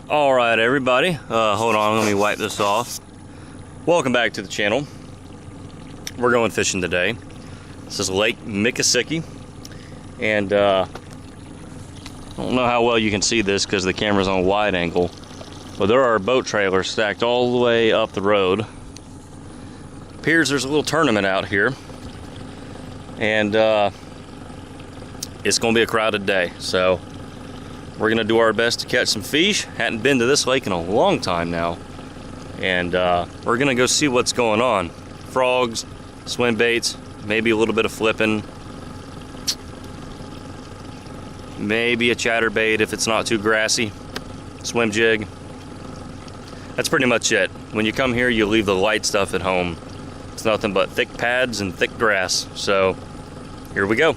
All right, everybody, hold on, let me wipe this off. Welcome back to the channel. We're going fishing today. This is Lake Miccosukee, and I don't know how well you can see this because the camera's on wide angle, but there are boat trailers stacked all the way up the road. Appears there's a little tournament out here, and it's going to be a crowded day, so we're gonna do our best to catch some fish. Hadn't been to this lake in a long time now, and we're gonna go see what's going on. Frogs, swim baits, maybe a little bit of flipping, maybe a chatterbait if it's not too grassy, swim jig. That's pretty much it. When you come here, you leave the light stuff at home. It's nothing but thick pads and thick grass. So here we go.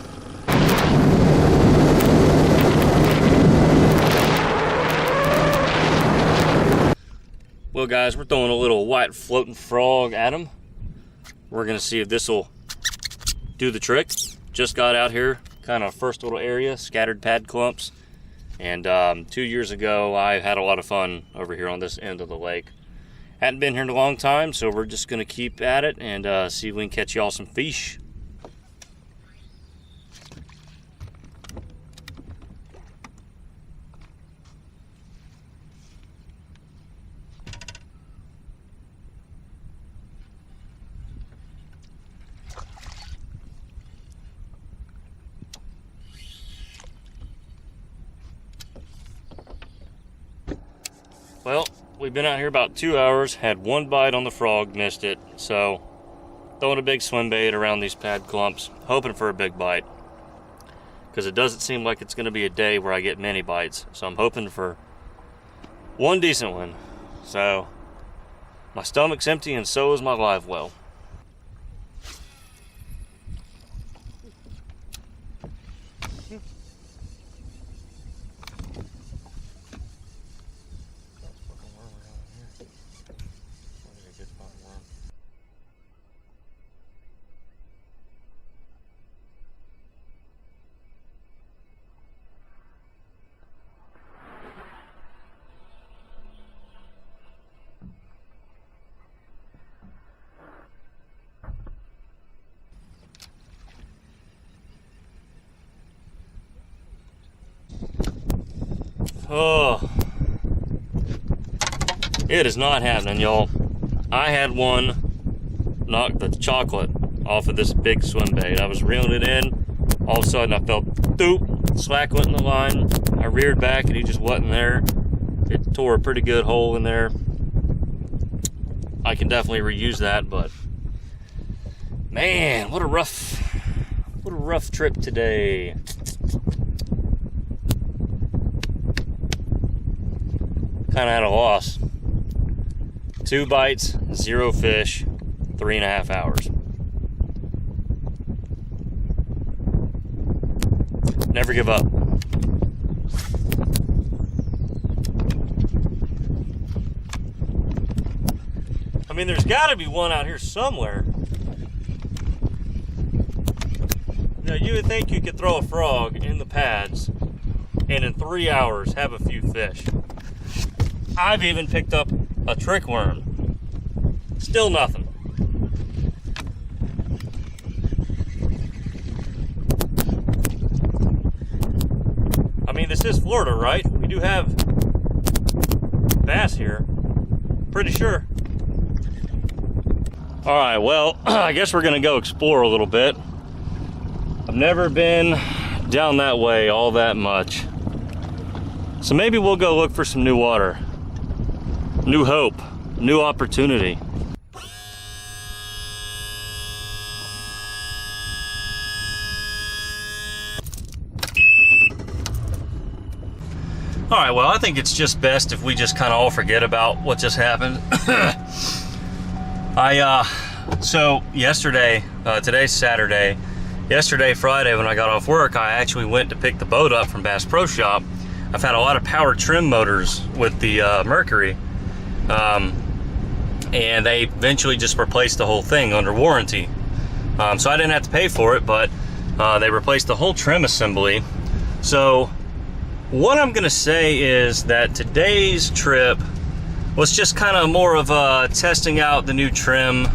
Well guys, we're throwing a little white floating frog at him. We're gonna see if this will do the trick. Just got out here, kind of first little area, scattered pad clumps. And 2 years ago, I had a lot of fun over here on this end of the lake. Hadn't been here in a long time, so we're just gonna keep at it and see if we can catch y'all some fish. Well, we've been out here about 2 hours, had one bite on the frog, missed it. So, throwing a big swim bait around these pad clumps, hoping for a big bite. Because it doesn't seem like it's going to be a day where I get many bites. So I'm hoping for one decent one. So, my stomach's empty and so is my live well. Oh, it is not happening, y'all. I had one knock the chocolate off of this big swim bait. I was reeling it in. All of a sudden, I felt doop, slack went in the line. I reared back and he just wasn't there. It tore a pretty good hole in there. I can definitely reuse that, but man, what a rough trip today. Kind of at a loss. 2 bites, 0 fish, 3.5 hours. Never give up. I mean, there's got to be one out here somewhere. Now, you would think you could throw a frog in the pads and in 3 hours have a few fish. I've even picked up a trick worm. Still nothing. I mean, this is Florida, right? We do have bass here. Pretty sure. All right, well, I guess we're gonna go explore a little bit. I've never been down that way all that much. So maybe we'll go look for some new water. New hope, new opportunity. All right, well, I think it's just best if we just kind of all forget about what just happened. So yesterday, today's Saturday, yesterday, Friday, when I got off work, I actually went to pick the boat up from Bass Pro Shop. I've had a lot of power trim motors with the Mercury, and they eventually just replaced the whole thing under warranty. So I didn't have to pay for it, but they replaced the whole trim assembly. So what I'm gonna say is that today's trip was just kind of more of testing out the new trim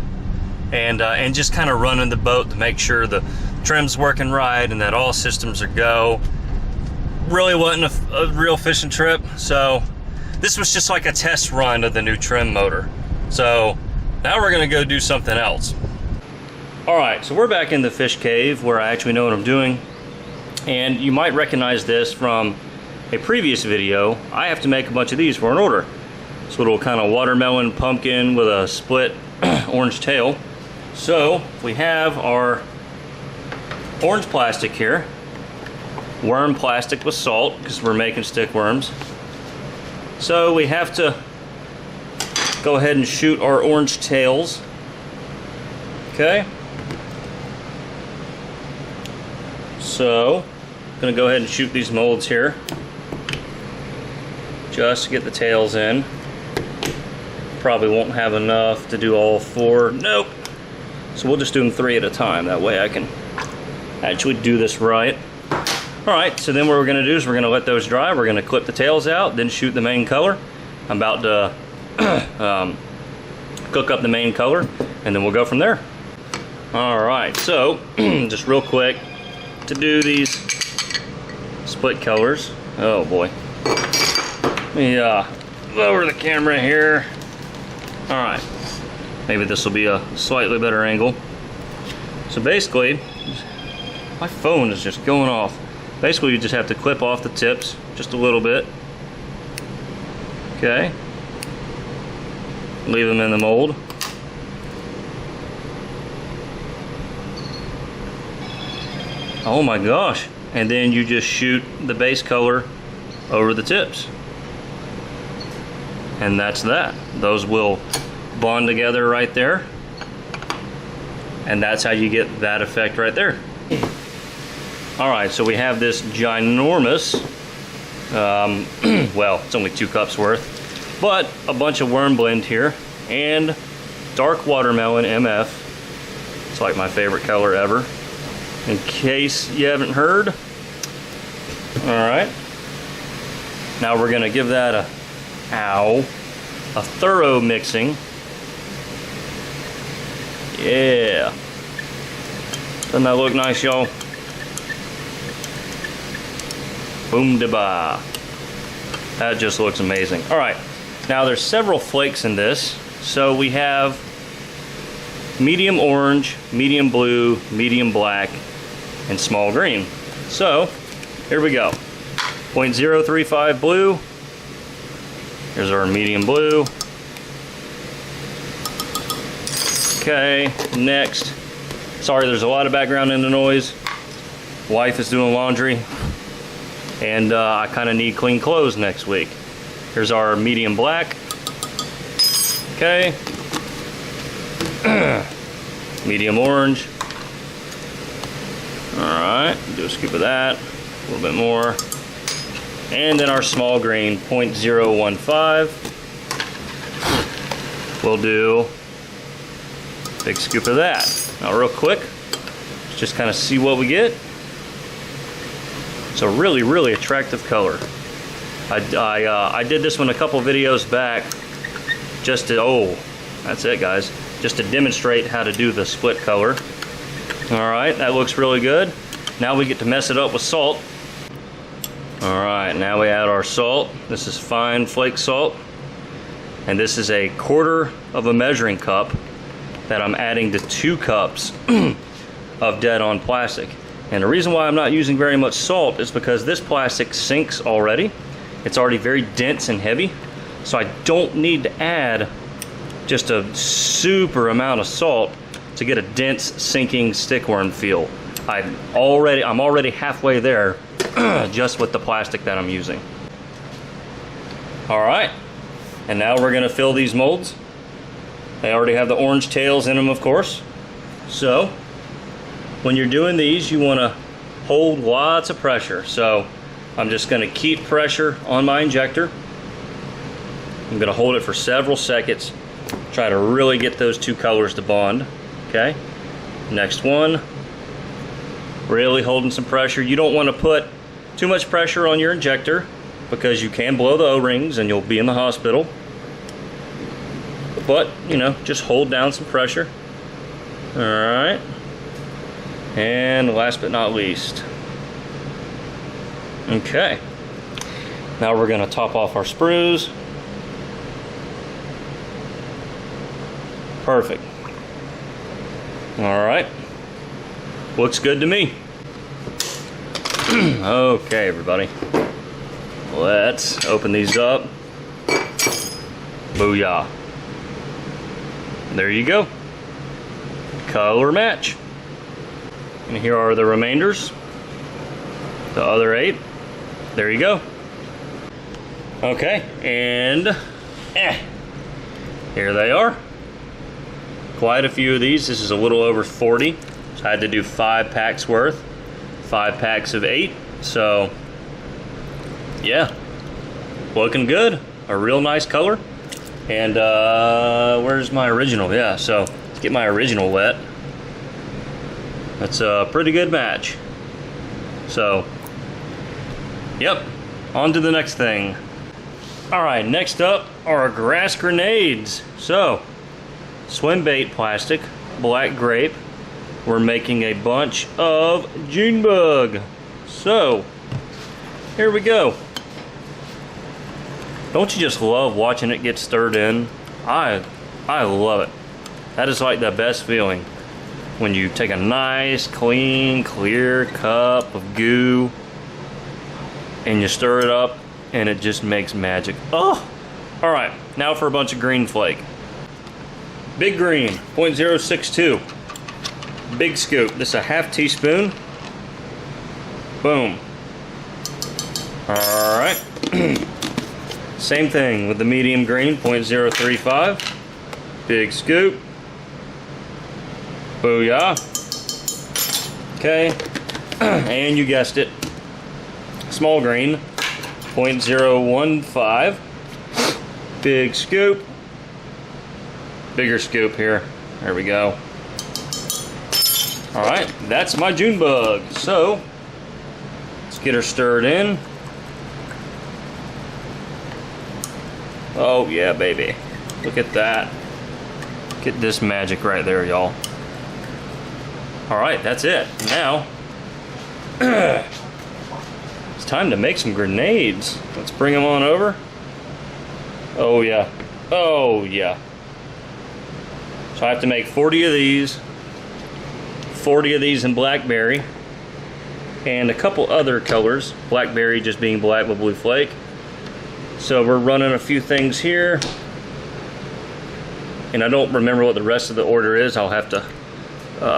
and just kind of running the boat to make sure the trim's working right and that all systems are go. Really wasn't a real fishing trip, so this was just like a test run of the new trim motor. So now we're gonna go do something else. All right, so we're back in the fish cave where I actually know what I'm doing, and you might recognize this from a previous video. I have to make a bunch of these for an order. This little kind of watermelon pumpkin with a split orange tail. So we have our orange plastic here, worm plastic with salt because we're making stick worms. So we have to go ahead and shoot our orange tails. Okay. So I'm gonna go ahead and shoot these molds here just to get the tails in. Probably won't have enough to do all 4. Nope. So we'll just do them 3 at a time. That way I can actually do this right. All right, so then what we're gonna do is we're gonna let those dry. We're gonna clip the tails out, then shoot the main color. I'm about to cook up the main color, and then we'll go from there. All right, so just real quick, to do these split colors. Oh boy. Let me lower the camera here. All right, maybe this will be a slightly better angle. So basically, my phone is just going off. Basically, you just have to clip off the tips just a little bit. Okay. Leave them in the mold. Oh my gosh. And then you just shoot the base color over the tips. And that's that. Those will bond together right there. And that's how you get that effect right there. All right, so we have this ginormous, well, it's only 2 cups worth, but a bunch of worm blend here and dark watermelon MF. It's like my favorite color ever. In case you haven't heard. All right. Now we're gonna give that a thorough mixing. Yeah. Doesn't that look nice, y'all? Boom da ba. That just looks amazing. All right. Now there's several flakes in this. So we have medium orange, medium blue, medium black, and small green. So here we go. 0.035 blue. Here's our medium blue. Okay, next. Sorry, there's a lot of background in the noise. Wife is doing laundry, and I kind of need clean clothes next week. Here's our medium black. Okay. Medium orange. Alright, do a scoop of that, a little bit more. And then our small green, 0.015. We'll do a big scoop of that. Now real quick, let's just kind of see what we get. It's a really, really attractive color. I did this one a couple videos back just to, oh, that's it guys, just to demonstrate how to do the split color. All right, that looks really good. Now we get to mess it up with salt. All right, now we add our salt. This is fine flake salt. And this is a 1/4 of a measuring cup that I'm adding to 2 cups of dead-on plastic. And the reason why I'm not using very much salt is because this plastic sinks already. It's already very dense and heavy. So I don't need to add just a super amount of salt to get a dense sinking stickworm feel. I'm already halfway there just with the plastic that I'm using. All right, and now we're gonna fill these molds. They already have the orange tails in them, of course. So when you're doing these, you wanna hold lots of pressure. So I'm just gonna keep pressure on my injector. I'm gonna hold it for several seconds. Try to really get those two colors to bond, okay? Next one, really holding some pressure. You don't wanna put too much pressure on your injector because you can blow the O-rings and you'll be in the hospital. But, you know, just hold down some pressure. All right. And last but not least. Okay. Now we're gonna top off our sprues. Perfect. All right. Looks good to me. Okay, everybody. Let's open these up. Booyah. There you go. Color match. And here are the remainders. The other 8. There you go. Okay, and here they are. Quite a few of these. This is a little over 40. So I had to do 5 packs worth. 5 packs of 8. So, yeah. Looking good. A real nice color. And where's my original? Yeah, so let's get my original wet. That's a pretty good match. So, yep, on to the next thing. All right, next up are grass grenades. So, swim bait plastic, black grape. We're making a bunch of June bug. So, here we go. Don't you just love watching it get stirred in? I love it. That is like the best feeling. When you take a nice, clean, clear cup of goo and you stir it up and it just makes magic. Oh! All right, now for a bunch of green flake. Big green, 0.062. Big scoop, this is a half teaspoon. Boom. All right. Same thing with the medium green, 0.035. Big scoop. Booyah. Okay. And you guessed it. Small green, 0.015. Big scoop. Bigger scoop here. There we go. Alright, that's my June bug. So, let's get her stirred in. Oh yeah, baby. Look at that. Get this magic right there, y'all. Alright, that's it. Now, it's time to make some grenades. Let's bring them on over. Oh yeah. Oh yeah. So I have to make 40 of these. 40 of these in blackberry. And a couple other colors. Blackberry just being black with blue flake. So we're running a few things here. And I don't remember what the rest of the order is. I'll have to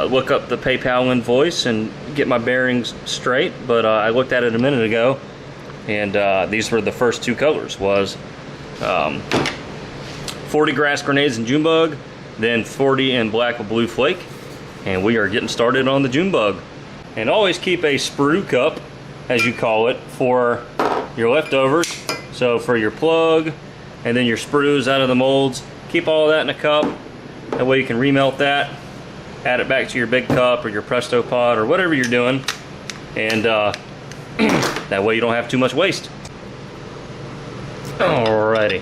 look up the PayPal invoice and get my bearings straight. But I looked at it a minute ago. And these were the first 2 colors. Was 40 grass grenades in June bug. Then 40 in black with blue flake. And we are getting started on the June bug. And always keep a sprue cup, as you call it, for your leftovers. So for your plug, and then your sprues out of the molds, keep all of that in a cup. That way you can remelt that, add it back to your big cup or your Presto pot or whatever you're doing. And that way you don't have too much waste. Alrighty.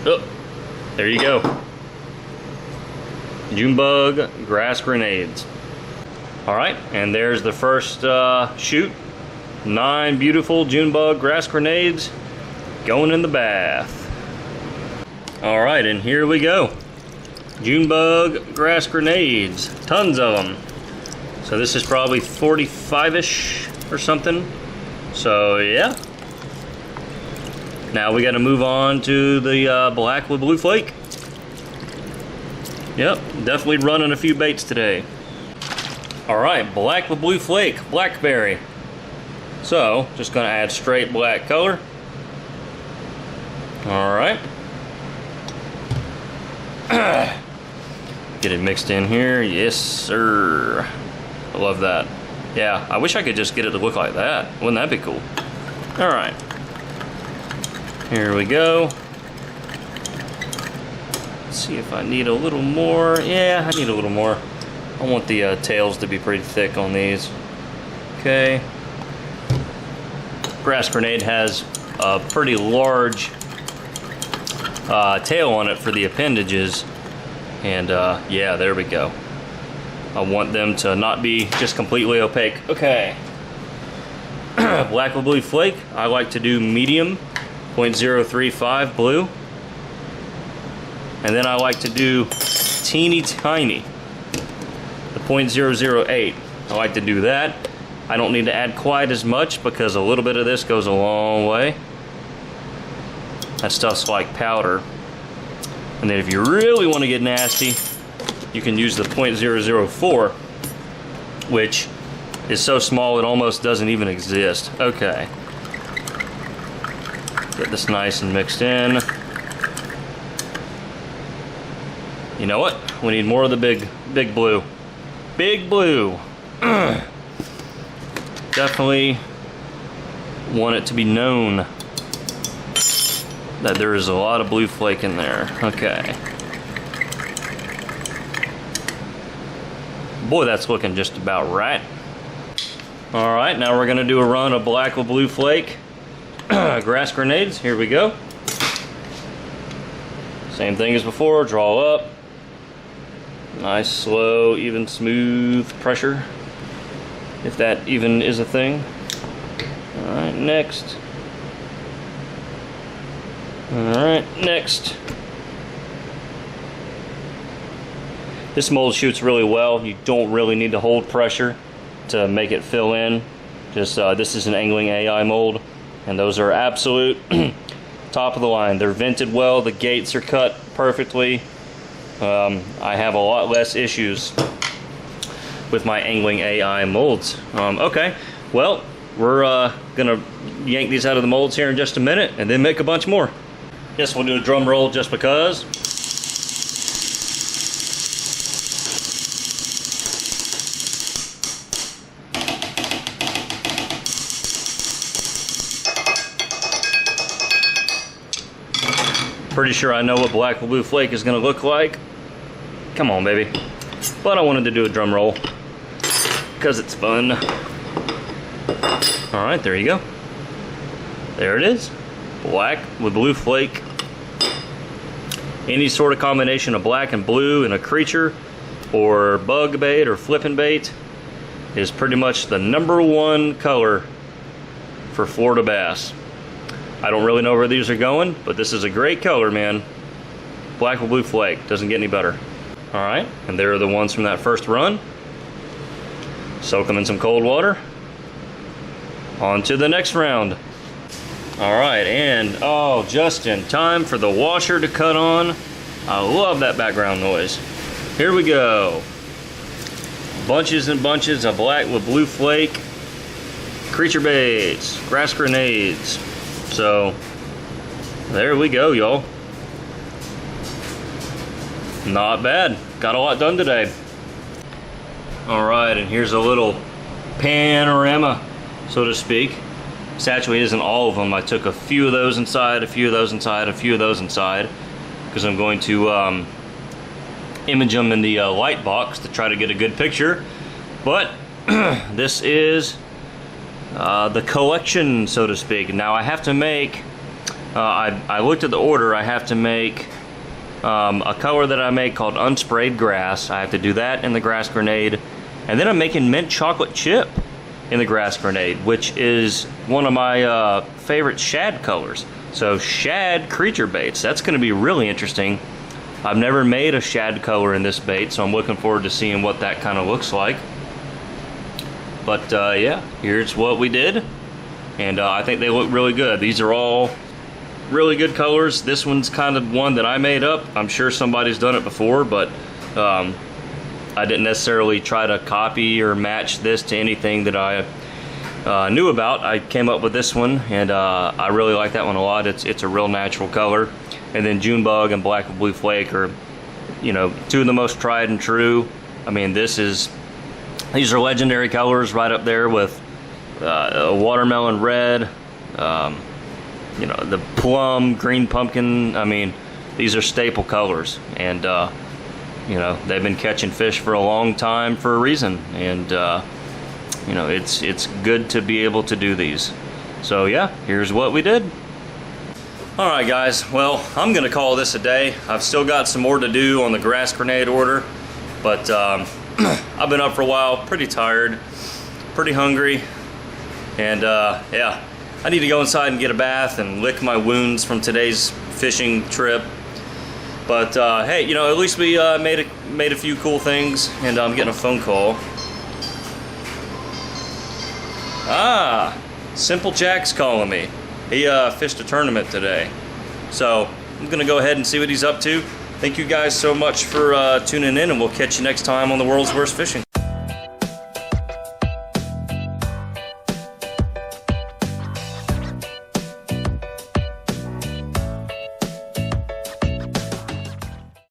Oh, there you go. June bug grass grenades. Alright, and there's the first shoot. 9 beautiful June bug grass grenades going in the bath. Alright, and here we go. June bug grass grenades. Tons of them. So this is probably 45-ish or something. So yeah. Now we got to move on to the black with blue flake. Yep, definitely running a few baits today. Alright, black with blue flake, blackberry. So, just going to add straight black color. All right. Get it mixed in here. Yes, sir. I love that. Yeah, I wish I could just get it to look like that. Wouldn't that be cool? All right. Here we go. Let's see if I need a little more. Yeah, I need a little more. I want the tails to be pretty thick on these. Okay. Grass grenade has a pretty large tail on it for the appendages, and yeah, there we go. I want them to not be just completely opaque. Okay. Black with blue flake, I like to do medium, 0.035 blue, and then I like to do teeny tiny, the 0.008. I like to do that. I don't need to add quite as much because a little bit of this goes a long way. That stuff's like powder. And then if you really want to get nasty, you can use the 0.004, which is so small it almost doesn't even exist. Okay. Get this nice and mixed in. You know what? We need more of the big blue. Big blue. Definitely want it to be known that there is a lot of blue flake in there. Okay. Boy, that's looking just about right. All right, now we're gonna do a run of black with blue flake grass grenades. Here we go. Same thing as before, draw up. Nice, slow, even, smooth pressure, if that even is a thing. All right, next. All right, next. This mold shoots really well. You don't really need to hold pressure to make it fill in. Just this is an angling AI mold, and those are absolute top of the line. They're vented well. The gates are cut perfectly. I have a lot less issues with my angling AI molds. Okay, well, we're gonna yank these out of the molds here in just a minute and then make a bunch more. Guess we'll do a drum roll just because. Pretty sure I know what black with blue flake is gonna look like. Come on, baby. But I wanted to do a drum roll because it's fun. All right, there you go. There it is. Black with blue flake. Any sort of combination of black and blue in a creature or bug bait or flipping bait is pretty much the #1 color for Florida bass. I don't really know where these are going, but this is a great color, man. Black with blue flake, doesn't get any better. All right, and there are the ones from that first run. Soak them in some cold water. On to the next round. All right, and oh, just in time for the washer to cut on. I love that background noise. Here we go. Bunches and bunches of black with blue flake creature baits, grass grenades. So there we go, y'all. Not bad. Got a lot done today. All right, and here's a little panorama, so to speak. This actually isn't all of them. I took a few of those inside, a few of those inside, a few of those inside, because I'm going to image them in the light box to try to get a good picture. But this is the collection, so to speak. Now I have to make, I looked at the order, I have to make a color that I make called unsprayed grass. I have to do that in the grass grenade. And then I'm making mint chocolate chip in the grass grenade, which is one of my favorite shad colors. So shad creature baits, that's gonna be really interesting. I've never made a shad color in this bait, so I'm looking forward to seeing what that kind of looks like. But yeah, here's what we did. And I think they look really good. These are all really good colors. This one's kind of one that I made up. I'm sure somebody's done it before, but I didn't necessarily try to copy or match this to anything that I knew about. I came up with this one, and I really like that one a lot. It's a real natural color. And then Junebug and Black and Blue Flake are, you know, two of the most tried and true. I mean, these are legendary colors right up there with a watermelon red, you know, the plum, green pumpkin. I mean, these are staple colors, and you know, they've been catching fish for a long time for a reason, and you know, it's good to be able to do these. So yeah, here's what we did. All right, guys, well, I'm gonna call this a day. I've still got some more to do on the grass grenade order, but I've been up for a while, pretty tired, pretty hungry, and yeah, I need to go inside and get a bath and lick my wounds from today's fishing trip. But hey, you know, at least we made a few cool things, and I'm getting a phone call. Ah, Simple Jack's calling me. He fished a tournament today, so I'm gonna go ahead and see what he's up to. Thank you guys so much for tuning in, and we'll catch you next time on the World's Worst Fishing.